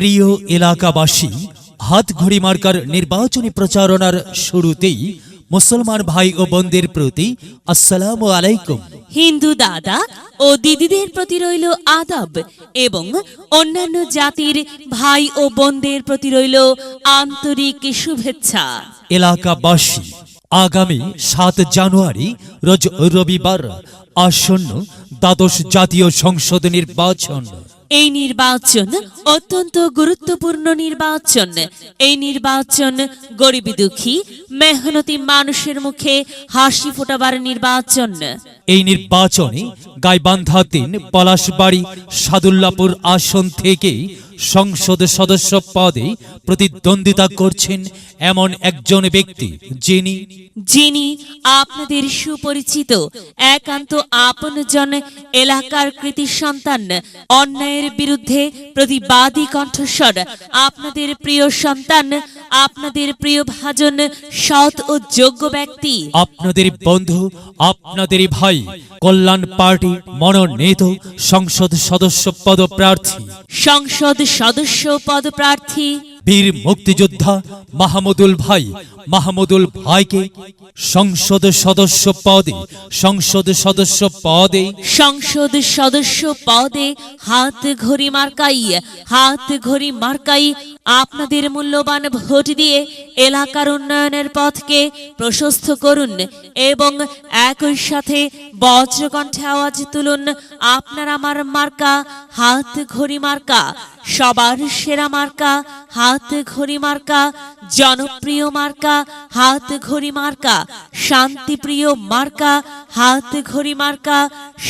প্রিয় এলাকাবাসী, হাতঘড়ি মার্কার নির্বাচনী প্রচারণার শুরুতেই মুসলমান ভাই ও বোনদের প্রতি আসসালামু আলাইকুম। হিন্দু দাদা ও দিদিদের প্রতি রইল আদব এবং অন্যান্য জাতির ভাই ও বোনদের প্রতি রইল আন্তরিক শুভেচ্ছা। এলাকাবাসী, আগামী 7 জানুয়ারি রোজ রবিবার আসন্ন দ্বাদশ জাতীয় সংসদ নির্বাচন। এই নির্বাচন অত্যন্ত গুরুত্বপূর্ণ নির্বাচন। এই নির্বাচন গরিব দুঃখী মেহনতি মানুষের মুখে হাসি ফোটাবার নির্বাচন। এই নির্বাচনে গাইবান্ধা 3 পলাশবাড়ি সাদুল্লাপুর আসন থেকে সংসদ সদস্য পদে প্রতিদ্বন্দ্বিতা করছেন এমন একজন ব্যক্তি যিনি আপনাদের সুপরিচিত একান্ত আপনজন, এলাকার কৃতি সন্তান, অন্যায়ের বিরুদ্ধে প্রতিবাদী কণ্ঠস্বর, আপনাদের প্রিয় সন্তান, আপনাদের প্রিয় ভাজন, সৎ ও যোগ্য ব্যক্তি, আপনাদের বন্ধু, আপনাদেরই ভাই, কল্যাণ পার্টি মনোনীত সংসদ সদস্য পদপ্রার্থী বীর মুক্তিযোদ্ধা মাহমুদুল ভাইকে সংসদ সদস্য পদে হাত ঘড়ি মার্কাই আপনাদের মূল্যবান ভোট দিয়ে এলাকার উন্নয়নের পথকে প্রশস্ত করুন এবং একই সাথে বজ্রকণ্ঠে আওয়াজ তুলুন, আপনার আমার মার্কা হাত ঘড়ি মার্কা, সবার সেরা মার্কা হাত ঘড়ি মার্কা, জনপ্রিয় মার্কা হাত ঘড়ি মার্কা, শান্তিপ্রিয় মার্কা হাত ঘড়ি মার্কা,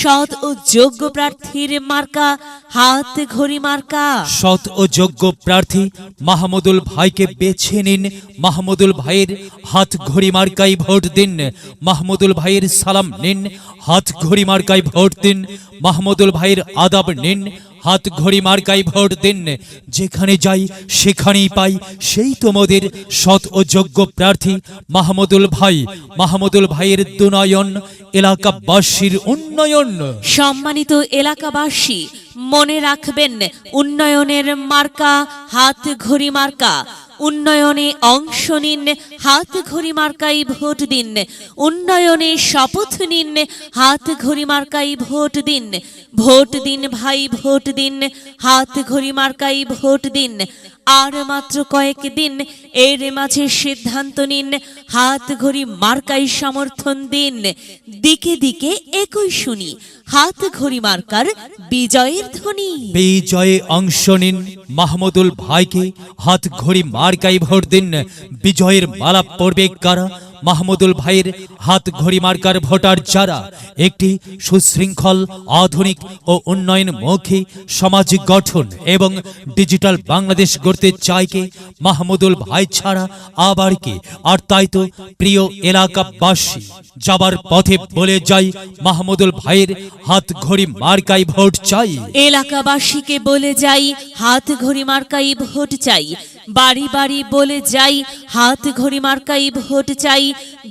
সৎ ও যোগ্য প্রার্থীর মার্কা হাত ঘড়ি মার্কা। সৎ ও যোগ্য প্রার্থী মাহমুদুল ভাইকে বেছে নিন। মাহমুদুল ভাইয়ের হাত ঘড়ি মার্কায় ভোট দিন। মাহমুদুল ভাইয়ের সালাম নিন, হাত ঘড়ি মার্কায় ভোট দিন। মাহমুদুল ভাইয়ের আদাব নিন, হাত ঘড়ি মার্কায় ভোট দিন। যেখানে যাই সেখানেই পাই সেই তোমাদের সৎ ও যোগ্য প্রার্থী মাহমুদুল ভাইয়ের দুনয়ন, এলাকাবাসীর উন্নয়ন। সম্মানিত এলাকাবাসী, মনে রাখবেন, উন্নয়নের মার্কা হাত ঘড়ি মার্কা। উন্নয়নে অংশ নিন, হাত ঘড়ি মার্কাই ভোট দিন। উন্নয়নে শপথ নিন, হাত ঘড়ি মার্কাই ভোট দিন। ভোট দিন ভাই, ভোট দিন, হাত ঘড়ি মার্কাই ভোট দিন। আর মাত্র কয়েকদিন, এর মাঝে সিদ্ধান্ত নিন, হাত ঘড়ি মার্কাই সমর্থন দিন। দিকে দিকে একই শুনি, হাত ঘড়ি মার্কার বিজয়ের ধ্বনি। বিজয়ে অংশ নিন, মাহমুদুল ভাইকে হাত ঘড়ি মার্কায় ভোট দিন। বিজয়ের মালা পড়বে কারা? মাহমুদুল ভাইয়ের হাত ঘড়ি মার্কার ভোটার যারা একটি সুশৃঙ্খল, আধুনিক ও উন্নয়নমুখী সমাজ গঠন এবং ডিজিটাল বাংলাদেশ গড়তে চাইকে মাহমুদুল ভাই ছাড়া আবার কে? আর তাই তো প্রিয় এলাকাবাসী, যাবার পথে বলে যাই, মাহমুদুল ভাইয়ের হাত ঘড়ি মার্কায় ভোট চাই। এলাকাবাসীকে বলে যাই, হাত ঘড়ি মার্কাই ভোট চাই। বাড়ি বাড়ি বলে যাই, হাত ঘড়ি মার্কাই ভোট চাই।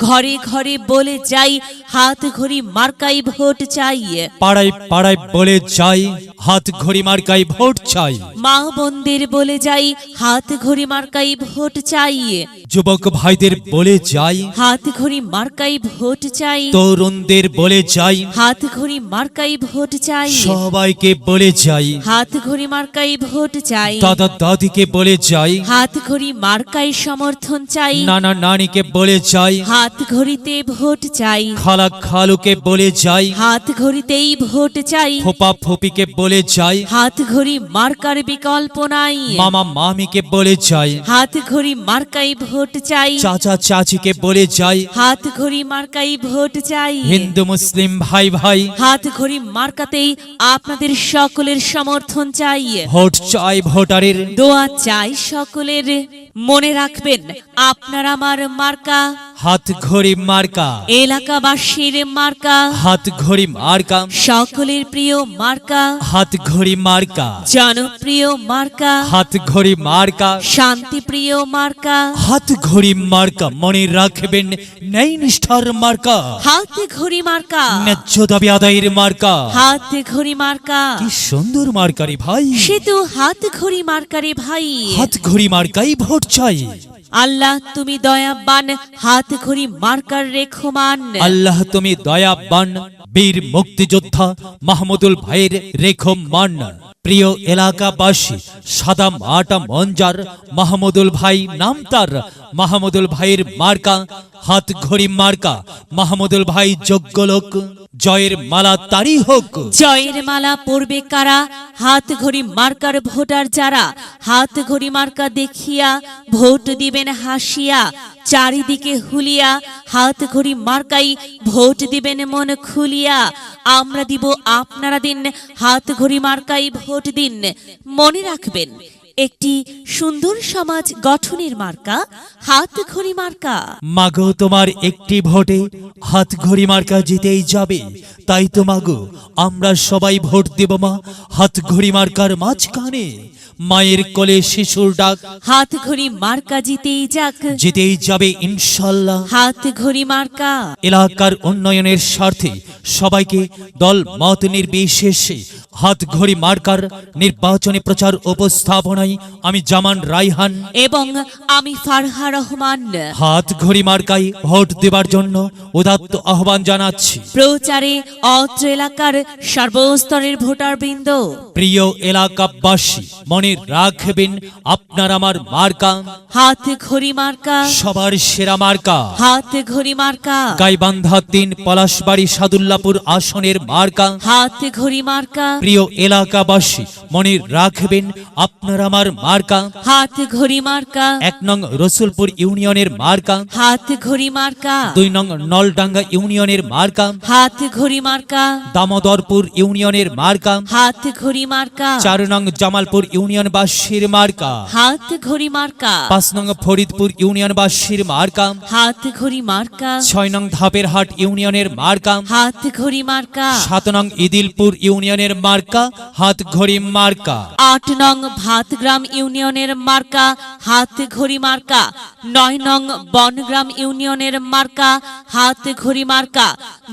ঘরে ঘরে বলে যাই, হাত ঘড়ি মার্কাই ভোট চাই। পাড়ায় পাড়ায় বলে যাই, হাত ঘড়ি মার্কাই ভোট চাই। মা বোনদের বলে যাই, হাত ঘড়ি মার্কাই ভোট চাই। যুবক ভাইদের বলে যাই, হাত ঘড়ি মার্কাই ভোট চাই। তরুণদের বলে যাই, হাত ঘড়ি মার্কাই ভোট চাই। সবাইকে বলে যাই, হাত ঘড়ি মার্কাই ভোট চাই। দাদা দাদিকে বলে যাই, হাত ঘড়ি মার্কাই সমর্থন চাই। নানা নানিকে বলে যাই, হাত ঘড়িতে ভোট চাই। খালা খালুকে বলে যাই, হাত ঘড়িতেই ভোট চাই। ফোপা ফোপিকে বলে যাই, হাত ঘড়ি মার্কার বিকল্প নাই। মামা মামিকে বলে যাই, হাত ঘড়ি মার্কাই ভোট চাই। চাচা চাচিকে বলে যাই, হাত ঘড়ি মার্কাই ভোট চাই। হিন্দু মুসলিম ভাই ভাই, হাত ঘড়ি মার্কাতেই আপনাদের সকলের সমর্থন চাই। ভোট চাই ভোটারের, দোয়া চাই সকলের। মনে রাখবেন, আপনার আমার মার্কা হাত ঘড়ি মার্কা, এলাকাবাসীর মার্কা, হাত ঘড়ি মার্কা, সকলের প্রিয় মার্কা, হাত ঘড়ি মার্কা, জনপ্রিয় মার্কা, হাত ঘড়ি মার্কা, শান্তিপ্রিয় মার্কা, হাত ঘড়ি মার্কা। মনে রাখবেন ন্যায় নিষ্ঠার মার্কা, হাত ঘড়ি মার্কা, ন্যায্য দাবি আদায়ের মার্কা। হাত ঘড়ি মার্কা, কি সুন্দর মার্কারি ভাই, সে তো হাত ঘড়ি মার্কারে ভাই। হাত ঘড়ি মার্কাই ভোট চাই। আল্লাহ তুমি দয়াবান, হাত ঘড়ি মার্কার রেখমান। আল্লাহ তুমি দয়াবান, বীর মুক্তিযোদ্ধা মাহমুদুল ভাইয়ের রেখমান। প্রিয় এলাকাবাসী, সাদা মাটা মঞ্জার মাহমুদুল ভাই নাম তার। মাহমুদুল ভাইয়ের মার্কা হাত ঘড়ি মার্কা। মাহমুদুল ভাই যোগ্য লোক, জয়ের মালা তারই হোক। জয়ের মালা পড়বে কারা? হাত ঘড়ি মার্কার ভোটার যারা। হাত ঘড়ি মার্কা দেখিয়া ভোট দিবেন হাসিয়া, চারিদিকে হুলিয়া। হাত ঘড়ি মার্কাই ভোট দিবেন মন খুলিয়া। আমরা দিব আপনারা দিন, হাত ঘড়ি মার্কাই ভোট দিন। মনে রাখবেন, একটি সুন্দর সমাজ গঠনের মার্কা হাত ঘড়ি মার্কা। মাগো তোমার একটি ভোটে হাত ঘড়ি মার্কা জিতেই যাবে। তাই তো মাগো আমরা সবাই ভোট দেব মা হাত ঘড়ি মার্কার মাঝখানে। মায়ের কোলে শিশুর ডাক, হাত ঘড়ি মার্কা জিতেই যাক, জিতেই যাবে ইনশাল্লাহ। হাত ঘড়ি মার্কা। এলাকার উন্নয়নের স্বার্থে সবাইকে দল মত নির্বিশেষে হাত ঘড়ি মার্কার নির্বাচনী প্রচার উপস্থাপনায় আমি জামান রাইহান এবং আমি ফারহা রহমান হাত ঘড়ি মার্কায় ভোট দেবার জন্য উদাত্ত আহ্বান জানাচ্ছি। প্রচারে অত্র এলাকার সর্বস্তরের ভোটারবৃন্দ, প্রিয় এলাকাবাসী, মনে রাখবেন আপনার আমার মার্কা হাত ঘড়ি মার্কা, সবার সেরা মার্কা। হাত ঘড়ি মার্কা, গাইবান্ধা ৩ পলাশবাড়ি সাদুল্লাপুর আসনের মার্কা। হাত ঘড়ি মার্কা, প্রিয় এলাকাবাসী, মনে রাখবেন আপনার আমার মার্কা হাত ঘড়ি মার্কা, ১ নং রসুলপুর ইউনিয়নের মার্কা, হাত ঘড়ি মার্কা, ২ নং নলডাঙ্গা ইউনিয়নের মার্কা, হাত ঘড়ি মার্কা, দামোদরপুর ইউনিয়নের মার্কা, হাত ঘড়ি মার্কা, ৪ নং জামালপুর ইউনিয়নবাসীর মার্কা, হাত ঘড়ি মার্কা, ৫ নং ফরিদপুর ইউনিয়নবাসীর মার্কা, হাত ঘড়ি মার্কা, ৬ নং ধাপেরহাট ইউনিয়নের মার্কা, হাত ঘড়ি মার্কা, ৭ নং ইদিলপুর ইউনিয়নের মার্কা হাত ঘড়ি মার্কা, ৮ নং ভাতগ্রাম ইউনিয়নের মার্কা হাত ঘড়ি মার্কা, ৯ নং বনগ্রাম ইউনিয়নের মার্কা হাত ঘড়ি মার্কা,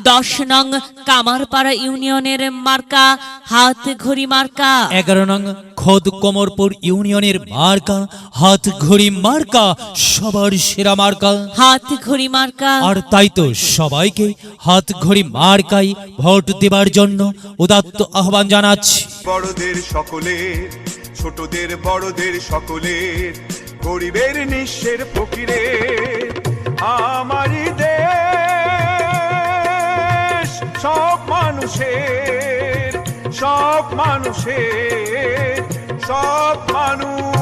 ১০ নং কামারপাড়া ইউনিয়নের মার্কা হাত ঘড়ি মার্কা, ১১ নং খোদ কোমরপুর ইউনিয়নের মার্কা হাত ঘড়ি মার্কা, সবার সেরা মার্কা হাত ঘড়ি মার্কা। আর তাই তো সবাইকে হাত ঘড়ি মার্কাই ভোট দেবার জন্য উদাত্ত আহ্বান জানাচ্ছি। বড়দের সকলের, ছোটদের বড়দের সকলের, গরিবের নিঃস্বের ফকিরের, আমারই দেশ সব মানুষের, সব মানুষের, সব মানুষ